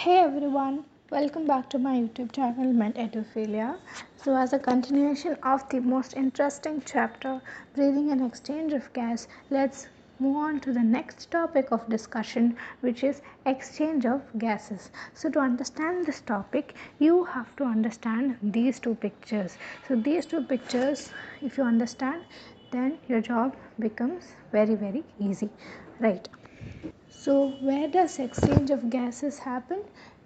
Hey everyone, welcome back to my YouTube channel Ment Eduphilia. So, as a continuation of the most interesting chapter, breathing and exchange of gas, let's move on to the next topic of discussion, which is exchange of gases. So, to understand this topic, you have to understand these two pictures. So, these two pictures, if you understand, then your job becomes very easy, right? So, where does exchange of gases happen?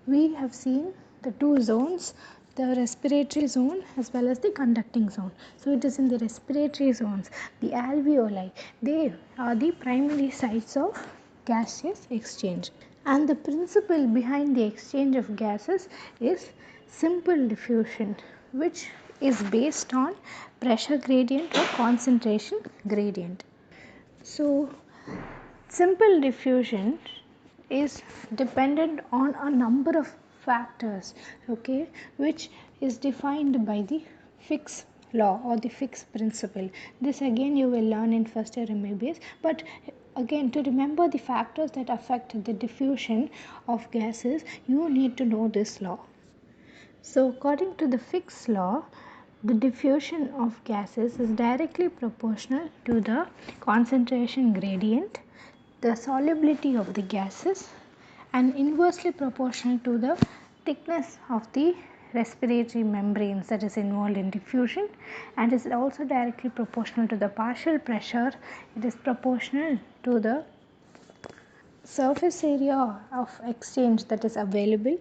We have seen the two zones, the respiratory zone as well as the conducting zone. So, it is in the respiratory zones, the alveoli, they are the primary sites of gaseous exchange. And the principle behind the exchange of gases is simple diffusion, which is based on pressure gradient or concentration gradient. So, simple diffusion is dependent on a number of factors, okay, which is defined by the Fick's law or the Fick's principle. This again you will learn in first year MBBS, but again to remember the factors that affect the diffusion of gases, you need to know this law. So, according to the Fick's law, the diffusion of gases is directly proportional to the concentration gradient, the solubility of the gases, and inversely proportional to the thickness of the respiratory membranes that is involved in diffusion, and is also directly proportional to the partial pressure. It is proportional to the surface area of exchange that is available,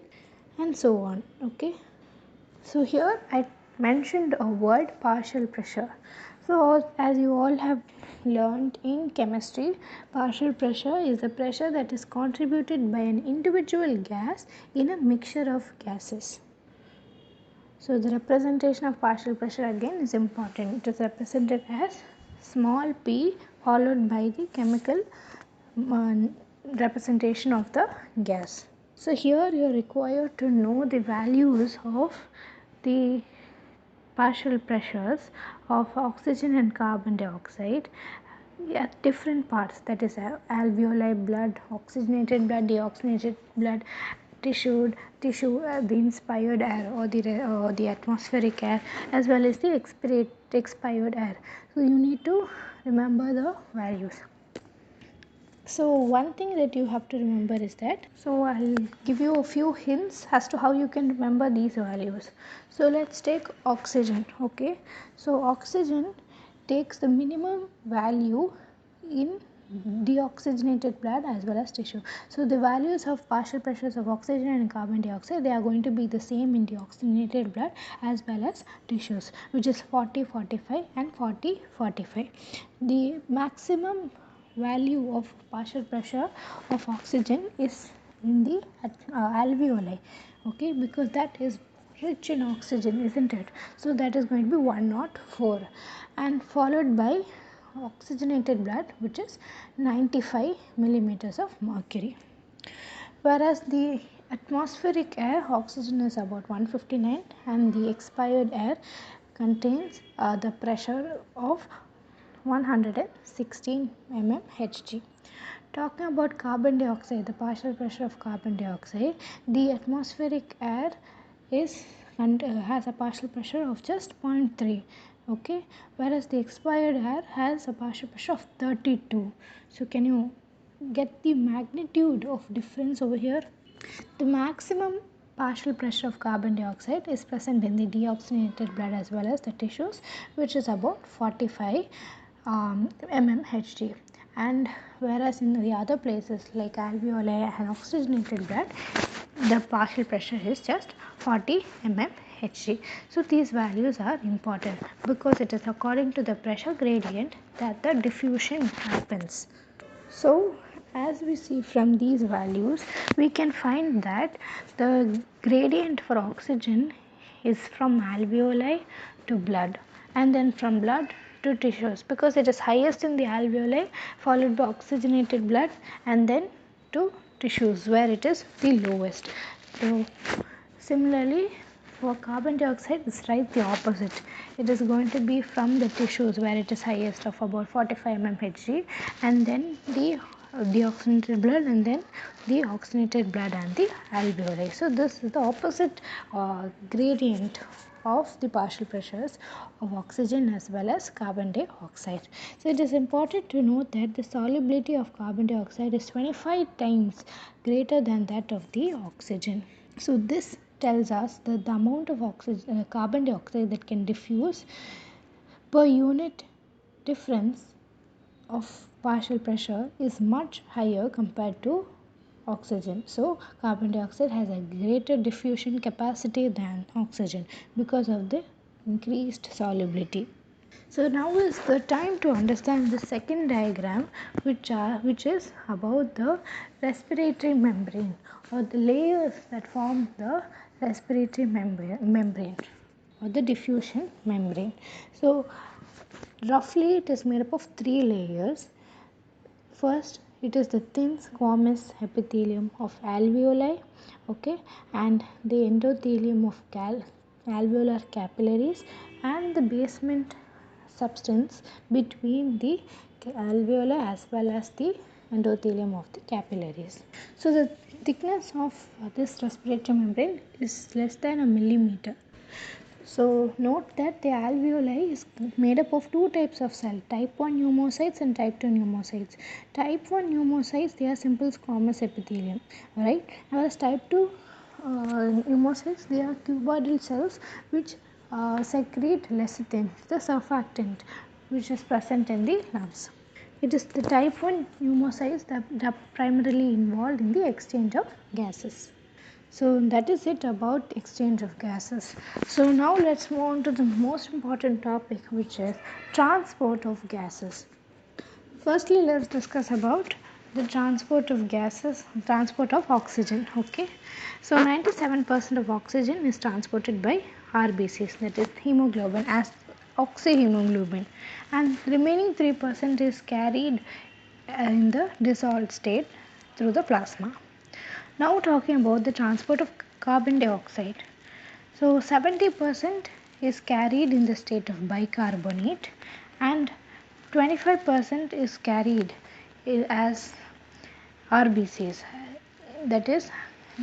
and so on. Okay. So, here I mentioned a word, partial pressure. So, as you all have learned in chemistry, partial pressure is the pressure that is contributed by an individual gas in a mixture of gases. So, the representation of partial pressure again is important. It is represented as small p followed by the chemical representation of the gas. So, here you are required to know the values of the partial pressures of oxygen and carbon dioxide at different parts, that is alveoli, blood, oxygenated blood, deoxygenated blood, tissue, the inspired air or the atmospheric air, as well as the expired air. So, you need to remember the values. So, one thing that you have to remember is that, so I'll give you a few hints as to how you can remember these values. So, let's take oxygen, okay. So, oxygen takes the minimum value in deoxygenated blood as well as tissue. So, the values of partial pressures of oxygen and carbon dioxide, they are going to be the same in deoxygenated blood as well as tissues, which is 40, 45 and 40, 45. The maximum value of partial pressure of oxygen is in the alveoli, okay, because that is rich in oxygen, isn't it? So, that is going to be 104 and followed by oxygenated blood, which is 95 millimeters of mercury, whereas the atmospheric air, oxygen is about 159 and the expired air contains the pressure of 116 mmHg. Talking about carbon dioxide, the partial pressure of carbon dioxide, the atmospheric air is has a partial pressure of just 0.3, okay, whereas the expired air has a partial pressure of 32. So, can you get the magnitude of difference over here? The maximum partial pressure of carbon dioxide is present in the deoxygenated blood as well as the tissues, which is about 45 mmHg, and whereas in the other places like alveoli and oxygenated blood, the partial pressure is just 40 mmHg. So, these values are important because it is according to the pressure gradient that the diffusion happens. So, as we see from these values, we can find that the gradient for oxygen is from alveoli to blood, and then from blood to tissues, because it is highest in the alveoli followed by oxygenated blood and then to tissues where it is the lowest. So, similarly, for carbon dioxide, it's right the opposite. It is going to be from the tissues where it is highest of about 45 mmHg, and then the deoxygenated blood and then the oxygenated blood and the alveoli. So this is the opposite gradient of the partial pressures of oxygen as well as carbon dioxide. So it is important to note that the solubility of carbon dioxide is 25 times greater than that of the oxygen. So this tells us that the amount of oxygen, carbon dioxide that can diffuse per unit difference of partial pressure is much higher compared to oxygen. So carbon dioxide has a greater diffusion capacity than oxygen because of the increased solubility. So now is the time to understand the second diagram, which is about the respiratory membrane or the layers that form the respiratory membrane or the diffusion membrane. So roughly it is made up of 3 layers. First, it is the thin squamous epithelium of alveoli, okay, and the endothelium of alveolar capillaries and the basement substance between the alveoli as well as the endothelium of the capillaries. So the thickness of this respiratory membrane is less than a millimeter. So note that the alveoli is made up of 2 types of cell, type 1 pneumocytes and type 2 pneumocytes. Type 1 pneumocytes, they are simple squamous epithelium, right? Whereas type 2 pneumocytes, they are cuboidal cells which secrete lecithin, the surfactant which is present in the lungs. It is the type 1 pneumocytes that are primarily involved in the exchange of gases. So that is it about exchange of gases. So now let's move on to the most important topic, which is transport of gases. Firstly, let's discuss about the transport of gases, transport of oxygen. Okay, so 97% of oxygen is transported by RBCs, that is hemoglobin, as oxyhemoglobin, and remaining 3% is carried in the dissolved state through the plasma. Now talking about the transport of carbon dioxide. So 70% is carried in the state of bicarbonate and 25% is carried as RBCs, that is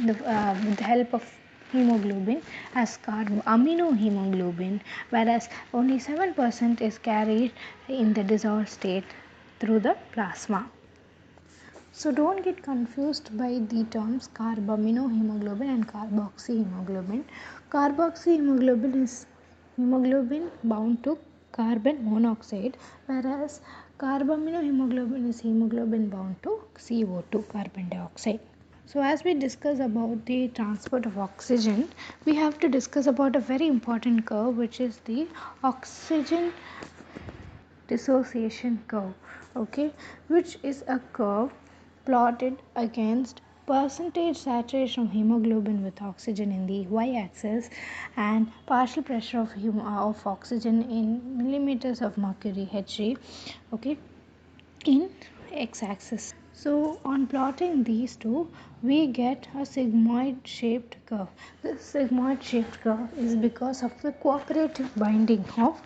with the help of hemoglobin as aminohemoglobin, whereas only 7% is carried in the dissolved state through the plasma. So don't get confused by the terms carbaminohemoglobin and carboxyhemoglobin. Carboxyhemoglobin is hemoglobin bound to carbon monoxide, whereas carbaminohemoglobin is hemoglobin bound to CO2, carbon dioxide. So as we discuss about the transport of oxygen, we have to discuss about a very important curve, which is the oxygen dissociation curve, okay, which is a curve plotted against percentage saturation of hemoglobin with oxygen in the y-axis and partial pressure of oxygen in millimeters of mercury Hg, okay, in x-axis. So on plotting these two, we get a sigmoid shaped curve. This sigmoid shaped curve is because of the cooperative binding of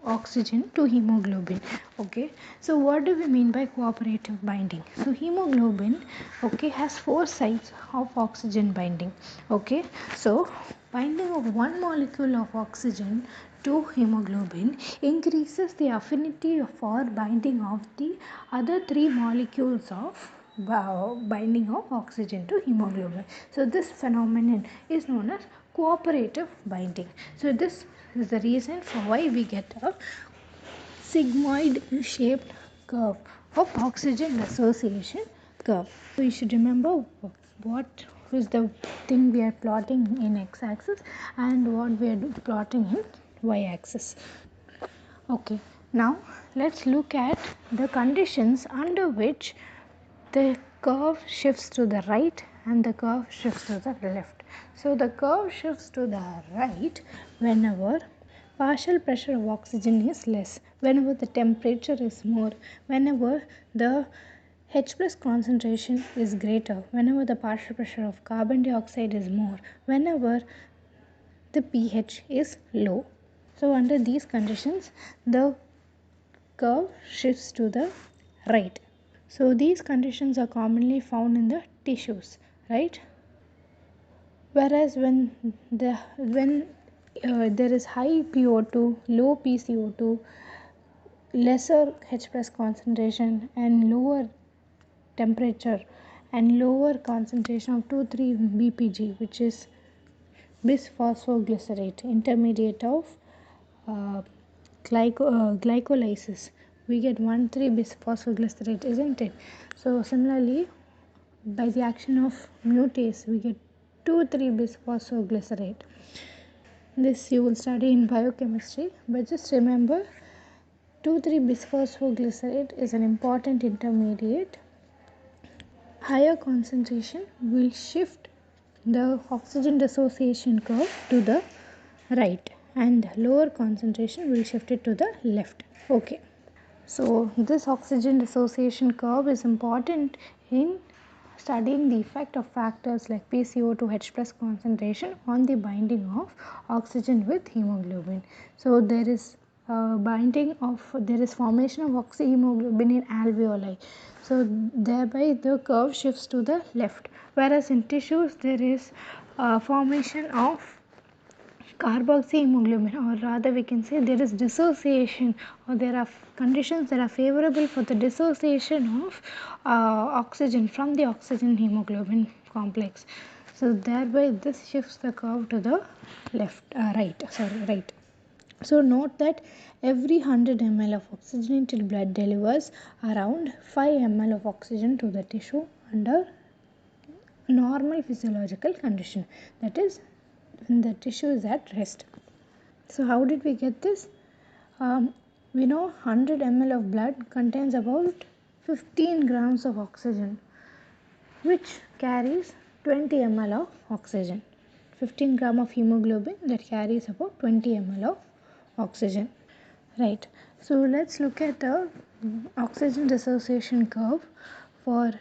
oxygen to hemoglobin. Okay, so what do we mean by cooperative binding? So hemoglobin, okay, has 4 sites of oxygen binding. Okay, so binding of one molecule of oxygen to hemoglobin increases the affinity for binding of the other 3 molecules of binding of oxygen to hemoglobin. So this phenomenon is known as cooperative binding. So this is the reason for why we get a sigmoid shaped curve of oxygen dissociation curve. So you should remember what is the thing we are plotting in x-axis and what we are plotting in y-axis. Okay, now let's look at the conditions under which the curve shifts to the right and the curve shifts to the left. So the curve shifts to the right whenever partial pressure of oxygen is less, whenever the temperature is more, whenever the H plus concentration is greater, whenever the partial pressure of carbon dioxide is more, whenever the pH is low. So under these conditions, the curve shifts to the right. So these conditions are commonly found in the tissues, right? Whereas when there is high PO2, low PCO2, lesser H plus concentration and lower temperature and lower concentration of 2,3-BPG, which is bisphosphoglycerate, intermediate of uh, glycolysis. We get 1,3-bisphosphoglycerate, isn't it? So similarly, by the action of mutase, we get 2,3-bisphosphoglycerate. This you will study in biochemistry, but just remember 2,3-bisphosphoglycerate is an important intermediate. Higher concentration will shift the oxygen dissociation curve to the right and lower concentration will shift it to the left. Okay. So this oxygen dissociation curve is important in studying the effect of factors like PCO2 H plus concentration on the binding of oxygen with hemoglobin. So there is there is formation of oxyhemoglobin in alveoli. So thereby the curve shifts to the left, whereas in tissues there is formation of carboxyhemoglobin, or rather we can say there is dissociation, or there are conditions that are favorable for the dissociation of oxygen from the oxygen hemoglobin complex. So thereby this shifts the curve to the right. So note that every 100 ml of oxygenated blood delivers around 5 ml of oxygen to the tissue under normal physiological condition, that is when the tissue is at rest. So how did we get this? We know 100 ml of blood contains about 15 grams of oxygen, which carries 20 ml of oxygen. 15 gram of hemoglobin that carries about 20 ml of oxygen. Right. So let's look at the oxygen dissociation curve for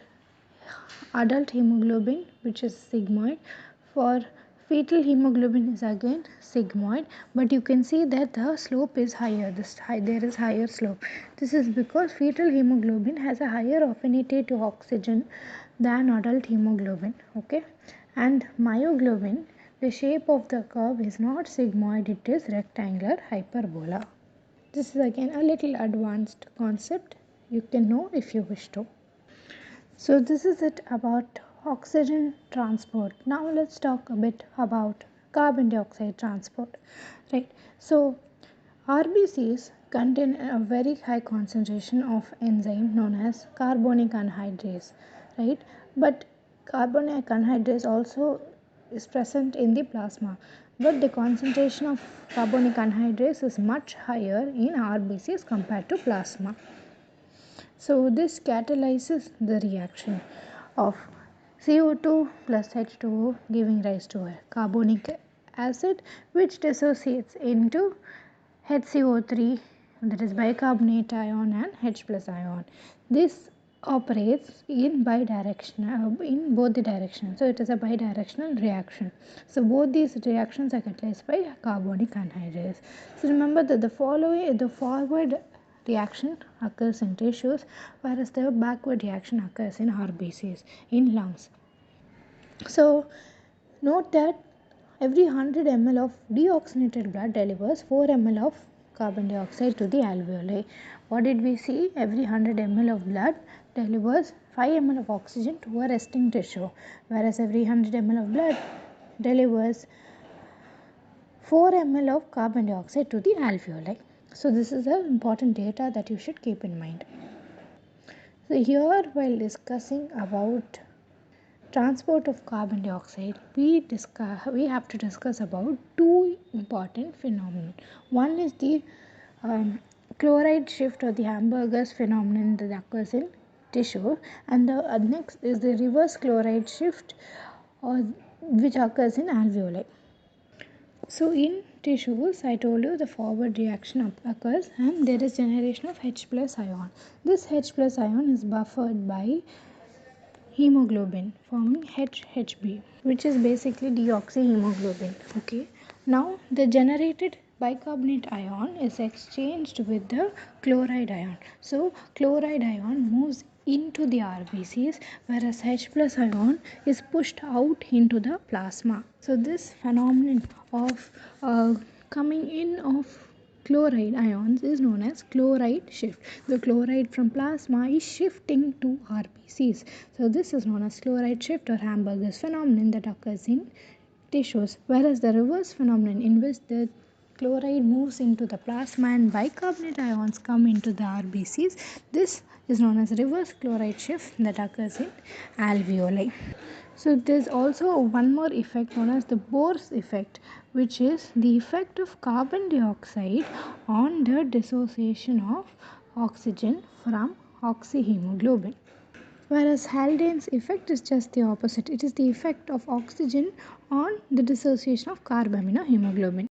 adult hemoglobin, which is sigmoid. For fetal hemoglobin is again sigmoid, but you can see that the slope is higher. There is higher slope. This is because fetal hemoglobin has a higher affinity to oxygen than adult hemoglobin. Okay, and myoglobin, the shape of the curve is not sigmoid, it is rectangular hyperbola. This is again a little advanced concept. You can know if you wish to. So this is it about oxygen transport. Now let's talk a bit about carbon dioxide transport. Right. So RBCs contain a very high concentration of enzyme known as carbonic anhydrase. Right. But carbonic anhydrase also is present in the plasma, but the concentration of carbonic anhydrase is much higher in RBCs compared to plasma. So this catalyzes the reaction of CO2 plus H2O, giving rise to a carbonic acid, which dissociates into HCO3, that is bicarbonate ion, and H plus ion. This operates in bidirectional, in both the directions. So it is a bidirectional reaction. So both these reactions are catalyzed by carbonic anhydrase. So remember that the forward reaction occurs in tissues, whereas the backward reaction occurs in RBCs, in lungs. So note that every 100 ml of deoxygenated blood delivers 4 ml of carbon dioxide to the alveoli. What did we see? Every 100 ml of blood delivers 5 ml of oxygen to a resting tissue, whereas every 100 ml of blood delivers 4 ml of carbon dioxide to the alveoli. So this is the important data that you should keep in mind. So here, while discussing about transport of carbon dioxide, we have to discuss about two important phenomena. One is the chloride shift, or the Hamburger's phenomenon, that occurs in tissue, and the next is the reverse chloride shift, or which occurs in alveoli. So in tissues, I told you the forward reaction occurs and there is generation of H plus ion. This H plus ion is buffered by hemoglobin forming HHB, which is basically deoxyhemoglobin. Okay. Now the generated bicarbonate ion is exchanged with the chloride ion. So chloride ion moves into the RBCs, whereas H plus ion is pushed out into the plasma. So this phenomenon of coming in of chloride ions is known as chloride shift. The chloride from plasma is shifting to RBCs. So this is known as chloride shift or Hamburger's phenomenon that occurs in tissues, whereas the reverse phenomenon in which the chloride moves into the plasma and bicarbonate ions come into the RBCs, this is known as reverse chloride shift that occurs in alveoli. So there's also one more effect known as the Bohr's effect, which is the effect of carbon dioxide on the dissociation of oxygen from oxyhemoglobin. Whereas Haldane's effect is just the opposite. It is the effect of oxygen on the dissociation of carbaminohemoglobin.